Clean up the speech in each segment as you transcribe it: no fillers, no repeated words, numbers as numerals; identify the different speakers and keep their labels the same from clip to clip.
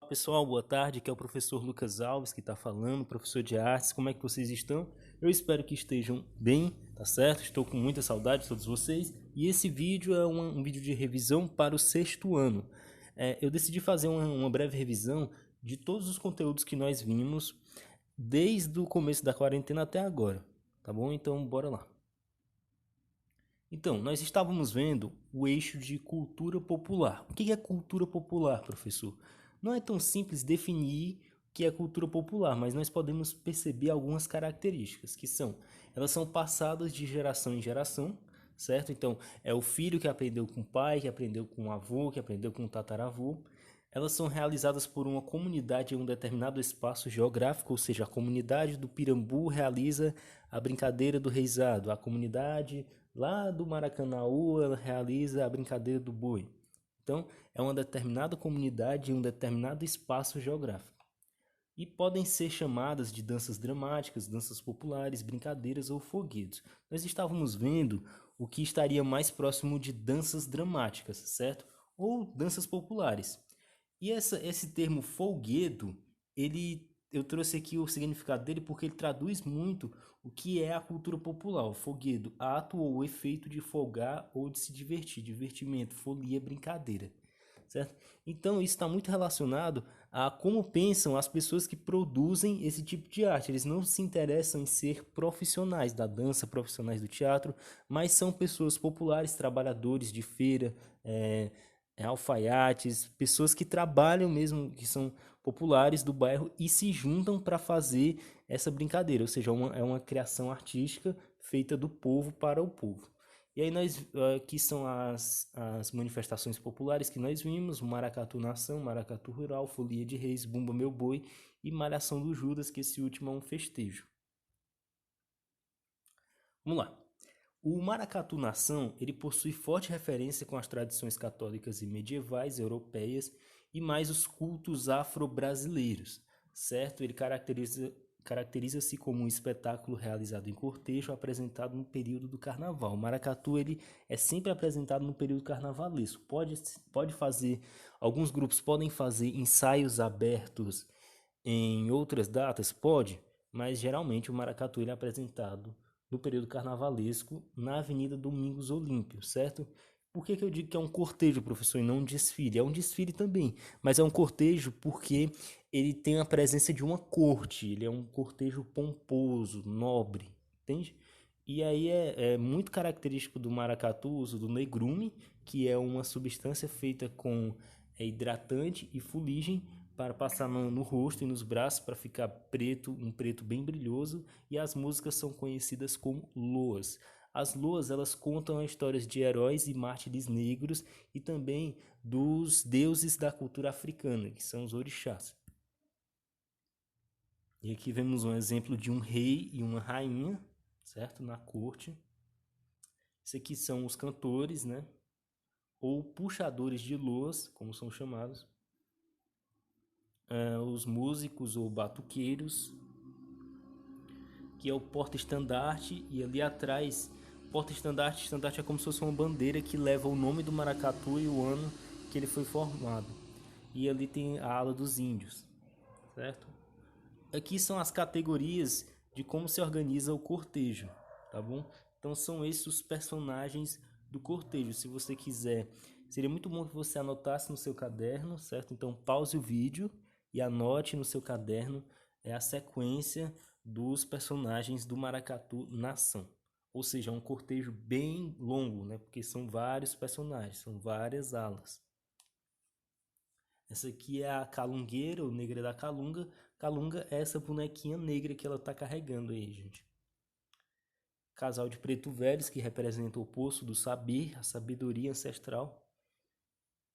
Speaker 1: Pessoal, boa tarde, aqui é o professor Lucas Alves que está falando, professor de artes. Como é que vocês estão? Eu espero que estejam bem, tá certo? Estou com muita saudade de todos vocês. E esse vídeo é um vídeo de revisão para o sexto ano. Eu decidi fazer uma breve revisão de todos os conteúdos que nós vimos desde o começo da quarentena até agora, tá bom? Então, bora lá. Então, nós estávamos vendo o eixo de cultura popular. O que é cultura popular, professor? Não é tão simples definir o que é cultura popular, mas nós podemos perceber algumas características, que elas são passadas de geração em geração, certo? Então, é o filho que aprendeu com o pai, que aprendeu com o avô, que aprendeu com o tataravô. Elas são realizadas por uma comunidade em um determinado espaço geográfico, ou seja, a comunidade do Pirambu realiza a brincadeira do reizado, a comunidade lá do Maracanaú ela realiza a brincadeira do boi. Então, é uma determinada comunidade em um determinado espaço geográfico. E podem ser chamadas de danças dramáticas, danças populares, brincadeiras ou foguetos. Nós estávamos vendo o que estaria mais próximo de danças dramáticas, certo? Ou danças populares. E esse termo folguedo, eu trouxe aqui o significado dele porque ele traduz muito o que é a cultura popular. O folguedo, ato ou efeito de folgar ou de se divertir, divertimento, folia, brincadeira, certo? Então isso está muito relacionado a como pensam as pessoas que produzem esse tipo de arte. Eles não se interessam em ser profissionais da dança, profissionais do teatro, mas são pessoas populares, trabalhadores de feira, alfaiates, pessoas que trabalham mesmo, que são populares do bairro e se juntam para fazer essa brincadeira, ou seja, é uma criação artística feita do povo para o povo. E aí aqui são as manifestações populares que nós vimos: Maracatu Nação, Maracatu Rural, Folia de Reis, Bumba Meu Boi e Malhação do Judas, que esse último é um festejo. Vamos lá. O maracatu nação, ele possui forte referência com as tradições católicas e medievais europeias e mais os cultos afro-brasileiros, certo? Ele caracteriza-se como um espetáculo realizado em cortejo apresentado no período do carnaval. O maracatu ele é sempre apresentado no período carnavalesco. Alguns grupos podem fazer ensaios abertos em outras datas? Pode, mas geralmente o maracatu ele é apresentado no período carnavalesco na Avenida Domingos Olímpio, certo? Por que eu digo que é um cortejo, professor, e não um desfile? É um desfile também, mas é um cortejo porque ele tem a presença de uma corte, ele é um cortejo pomposo, nobre, entende? E aí é muito característico do maracatu o uso do negrume, que é uma substância feita com hidratante e fuligem para passar no rosto e nos braços para ficar preto, um preto bem brilhoso, e as músicas são conhecidas como loas. As loas elas contam histórias de heróis e mártires negros e também dos deuses da cultura africana, que são os orixás. E aqui vemos um exemplo de um rei e uma rainha, certo? Na corte. Isso aqui são os cantores, né? Ou puxadores de loas, como são chamados. Os músicos ou batuqueiros, que é o porta-estandarte, e ali atrás, porta-estandarte é como se fosse uma bandeira que leva o nome do maracatu e o ano que ele foi formado. E ali tem a ala dos índios, certo? Aqui são as categorias de como se organiza o cortejo, tá bom? Então são esses os personagens do cortejo. Se você quiser, seria muito bom que você anotasse no seu caderno, certo? Então pause o vídeo e anote no seu caderno a sequência dos personagens do Maracatu Nação. Ou seja, é um cortejo bem longo, né? Porque são vários personagens, são várias alas. Essa aqui é a calungueira, ou negra da calunga. Calunga é essa bonequinha negra que ela tá carregando aí, gente. Casal de preto velhos, que representa o oposto do saber, a sabedoria ancestral.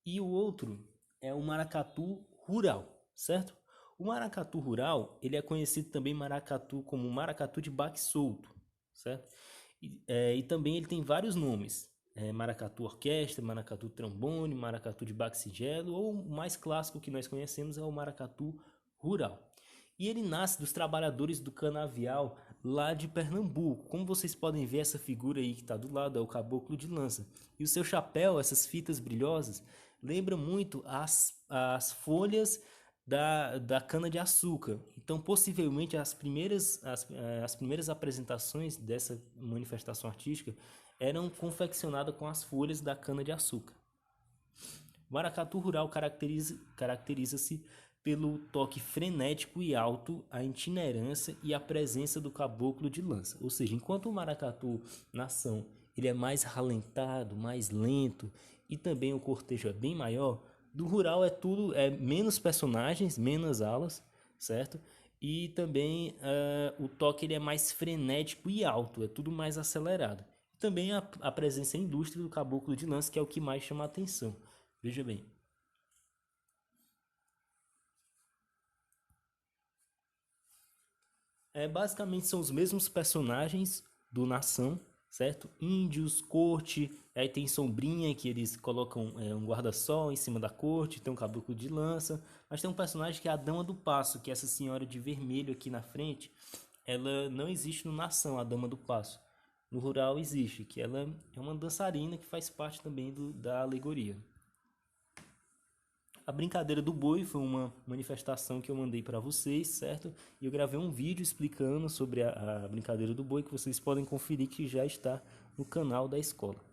Speaker 1: E o outro é o maracatu rural, certo? O maracatu rural, ele é conhecido também maracatu como maracatu de baque solto, certo? E também ele tem vários nomes. Maracatu orquestra, maracatu trombone, maracatu de baque singelo, ou o mais clássico que nós conhecemos é o maracatu rural. E ele nasce dos trabalhadores do canavial lá de Pernambuco. Como vocês podem ver, essa figura aí que está do lado é o caboclo de lança. E o seu chapéu, essas fitas brilhosas, lembra muito as folhas da cana-de-açúcar. Então, possivelmente, as primeiras apresentações dessa manifestação artística eram confeccionadas com as folhas da cana-de-açúcar. O maracatu rural caracteriza-se pelo toque frenético e alto, a itinerância e a presença do caboclo de lança. Ou seja, enquanto o maracatu na ação ele é mais ralentado, mais lento e também o cortejo é bem maior, do rural é menos personagens, menos alas, certo? E também o toque ele é mais frenético e alto, é tudo mais acelerado. Também a presença em indústria do caboclo de lança, que é o que mais chama a atenção. Veja bem. Basicamente são os mesmos personagens do Nação, certo? Índios, corte, aí tem sombrinha que eles colocam um guarda-sol em cima da corte, tem um caboclo de lança, mas tem um personagem que é a Dama do Passo, que é essa senhora de vermelho aqui na frente, ela não existe no Nação, a Dama do Passo. No Rural existe, que ela é uma dançarina que faz parte também da alegoria. A brincadeira do boi foi uma manifestação que eu mandei para vocês, certo? E eu gravei um vídeo explicando sobre a brincadeira do boi que vocês podem conferir que já está no canal da escola.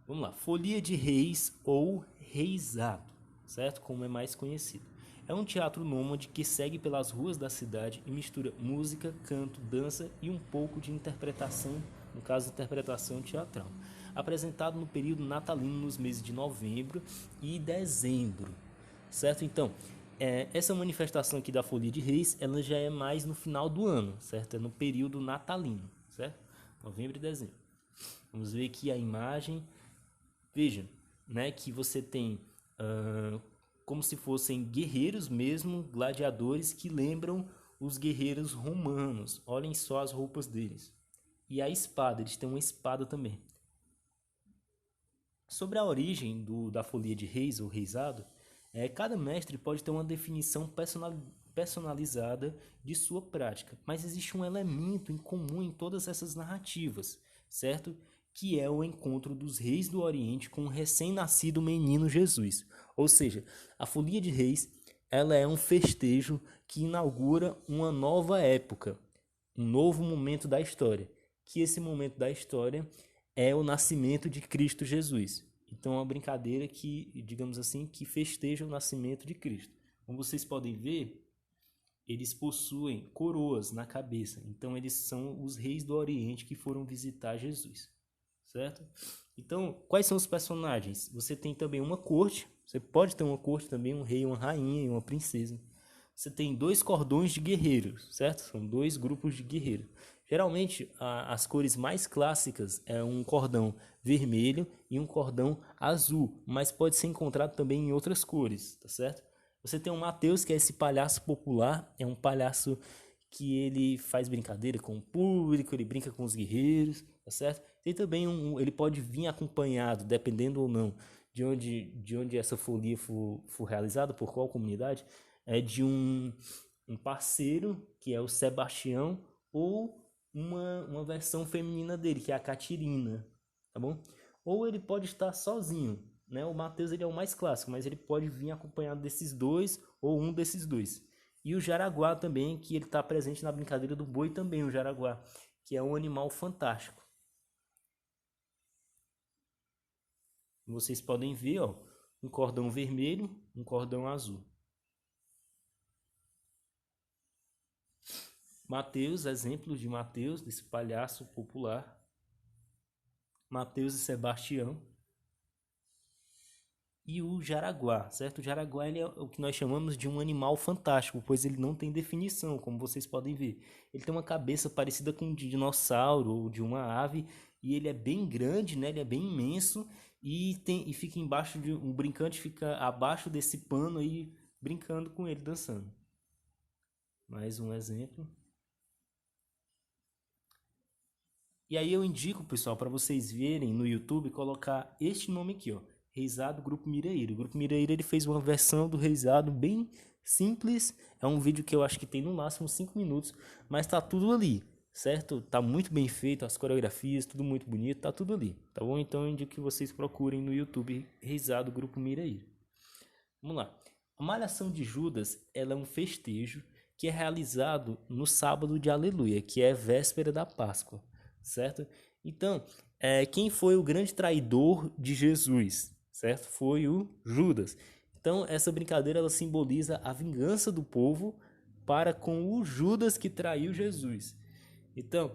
Speaker 1: Vamos lá, Folia de Reis ou Reisado, certo? Como é mais conhecido. É um teatro nômade que segue pelas ruas da cidade e mistura música, canto, dança e um pouco de interpretação, no caso, interpretação teatral. Apresentado no período natalino nos meses de novembro e dezembro, certo? Então, essa manifestação aqui da Folia de Reis, ela já é mais no final do ano, certo? É no período natalino, certo? Novembro e dezembro. Vamos ver aqui a imagem. Veja, né, que você tem como se fossem guerreiros mesmo, gladiadores que lembram os guerreiros romanos. Olhem só as roupas deles. E a espada, eles têm uma espada também. Sobre a origem da Folia de Reis ou Reisado, cada mestre pode ter uma definição personalizada de sua prática, mas existe um elemento em comum em todas essas narrativas, certo? Que é o encontro dos reis do Oriente com o recém-nascido menino Jesus. Ou seja, a Folia de Reis ela é um festejo que inaugura uma nova época, um novo momento da história, que esse momento da história é o nascimento de Cristo Jesus. Então é uma brincadeira que, digamos assim, que festeja o nascimento de Cristo. Como vocês podem ver, eles possuem coroas na cabeça. Então eles são os reis do Oriente que foram visitar Jesus, certo? Então, quais são os personagens? Você tem também uma corte, você pode ter uma corte também, um rei, uma rainha e uma princesa. Você tem dois cordões de guerreiros, certo? São dois grupos de guerreiros. Geralmente, as cores mais clássicas é um cordão vermelho e um cordão azul, mas pode ser encontrado também em outras cores, tá certo? Você tem o Mateus, que é esse palhaço popular, é um palhaço que ele faz brincadeira com o público, ele brinca com os guerreiros, tá certo? Tem também ele pode vir acompanhado, dependendo ou não de onde essa folia for realizada, por qual comunidade, é de um parceiro, que é o Sebastião, ou uma versão feminina dele, que é a Catirina, tá bom? Ou ele pode estar sozinho, né? O Mateus ele é o mais clássico, mas ele pode vir acompanhado desses dois ou um desses dois. E o Jaraguá também, que ele está presente na brincadeira do boi também, o Jaraguá, que é um animal fantástico. Vocês podem ver, ó, um cordão vermelho, um cordão azul. Mateus, exemplos de Mateus, desse palhaço popular. Mateus e Sebastião. E o Jaraguá, certo? O Jaraguá ele é o que nós chamamos de um animal fantástico, pois ele não tem definição, como vocês podem ver. Ele tem uma cabeça parecida com de dinossauro ou de uma ave, e ele é bem grande, né? Ele é bem imenso e fica embaixo de um brincante fica abaixo desse pano aí brincando com ele dançando. Mais um exemplo. E aí eu indico, pessoal, para vocês verem no YouTube, colocar este nome aqui, ó, Reisado Grupo Miraíra. O Grupo Miraíra ele fez uma versão do Reisado bem simples. É um vídeo que eu acho que tem no máximo 5 minutos, mas tá tudo ali, certo? Tá muito bem feito, as coreografias, tudo muito bonito, tá tudo ali, tá bom? Então eu indico que vocês procurem no YouTube Reisado Grupo Miraíra. Vamos lá. A malhação de Judas, ela é um festejo que é realizado no sábado de Aleluia, que é véspera da Páscoa, certo? Então, quem foi o grande traidor de Jesus, certo? Foi o Judas. Então, essa brincadeira ela simboliza a vingança do povo para com o Judas que traiu Jesus. Então,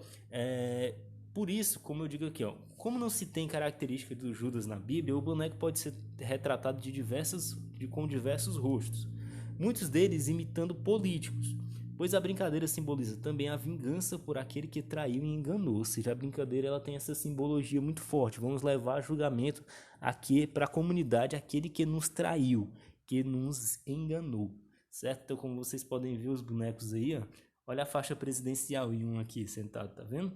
Speaker 1: por isso, como eu digo aqui, ó, como não se tem característica do Judas na Bíblia, o boneco pode ser retratado com diversos rostos, muitos deles imitando políticos, pois a brincadeira simboliza também a vingança por aquele que traiu e enganou. Ou seja, a brincadeira ela tem essa simbologia muito forte. Vamos levar a julgamento aqui para a comunidade aquele que nos traiu, que nos enganou, certo? Então, como vocês podem ver os bonecos aí, ó, olha a faixa presidencial e um aqui sentado, tá vendo?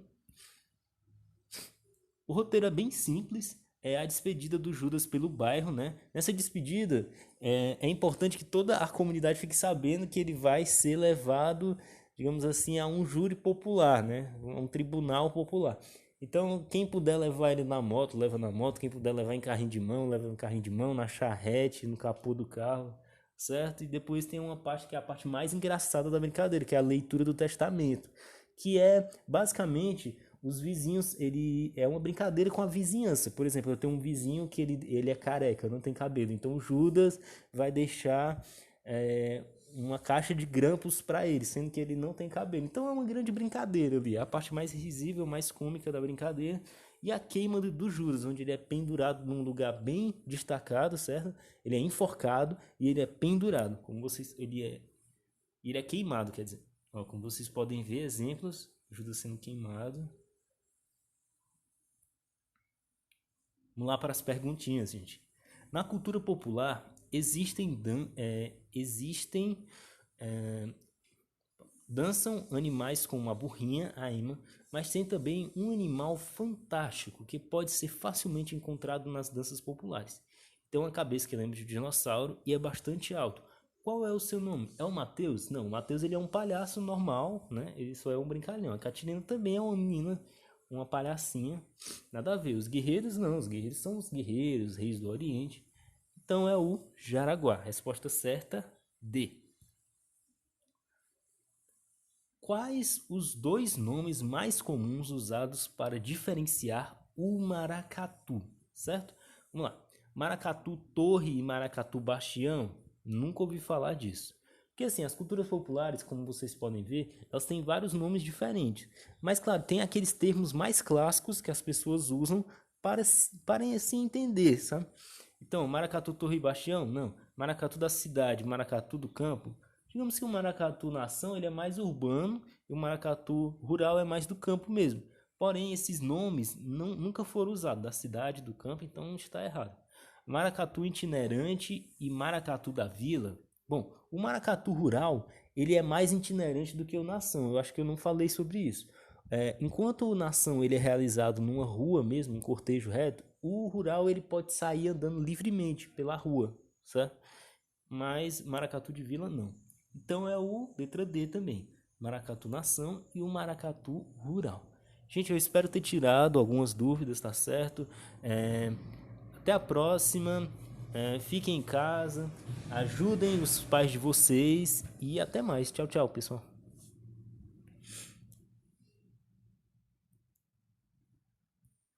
Speaker 1: O roteiro é bem simples, é a despedida do Judas pelo bairro, né? Nessa despedida, é importante que toda a comunidade fique sabendo que ele vai ser levado, digamos assim, a um júri popular, né? A um tribunal popular. Então, quem puder levar ele na moto, leva na moto. Quem puder levar em carrinho de mão, leva em carrinho de mão, na charrete, no capô do carro, certo? E depois tem uma parte que é a parte mais engraçada da brincadeira, que é a leitura do testamento, que é basicamente os vizinhos, ele é uma brincadeira com a vizinhança. Por exemplo, eu tenho um vizinho que ele é careca, não tem cabelo. Então o Judas vai deixar uma caixa de grampos para ele, sendo que ele não tem cabelo. Então é uma grande brincadeira ali. A parte mais risível, mais cômica da brincadeira. E a queima do Judas, onde ele é pendurado num lugar bem destacado, certo? Ele é enforcado e ele é pendurado. Como vocês, ele é queimado, quer dizer. Ó, como vocês podem ver, exemplos, Judas sendo queimado. Vamos lá para as perguntinhas, gente. Na cultura popular, dançam animais como a burrinha, a ema, mas tem também um animal fantástico que pode ser facilmente encontrado nas danças populares. Tem uma cabeça que lembra de um dinossauro e é bastante alto. Qual é o seu nome? É o Mateus? Não, o Mateus ele é um palhaço normal, né? Ele só é um brincalhão. A Catirina também é uma menina, uma palhacinha. Nada a ver. Os guerreiros não, os guerreiros são os guerreiros, os reis do Oriente. Então é o Jaraguá. Resposta certa, D. Quais os dois nomes mais comuns usados para diferenciar o maracatu, certo? Vamos lá. Maracatu Torre e Maracatu Bastião, nunca ouvi falar disso. Porque assim, as culturas populares, como vocês podem ver, elas têm vários nomes diferentes. Mas claro, tem aqueles termos mais clássicos que as pessoas usam para se entender, sabe? Então, Maracatu Torre e Bastião, não. Maracatu da cidade, Maracatu do campo. Digamos que o maracatu nação ele é mais urbano e o maracatu rural é mais do campo mesmo. Porém, esses nomes nunca foram usados da cidade, do campo, então está errado. Maracatu itinerante e maracatu da vila. Bom, o maracatu rural ele é mais itinerante do que o nação. Eu acho que eu não falei sobre isso. Enquanto o nação ele é realizado numa rua mesmo, em cortejo reto, o rural ele pode sair andando livremente pela rua, certo? Mas maracatu de vila não. Então é o letra D também. Maracatu nação e o maracatu rural. Gente, eu espero ter tirado algumas dúvidas, tá certo? Até a próxima. Fiquem em casa. Ajudem os pais de vocês. E até mais. Tchau, tchau, pessoal.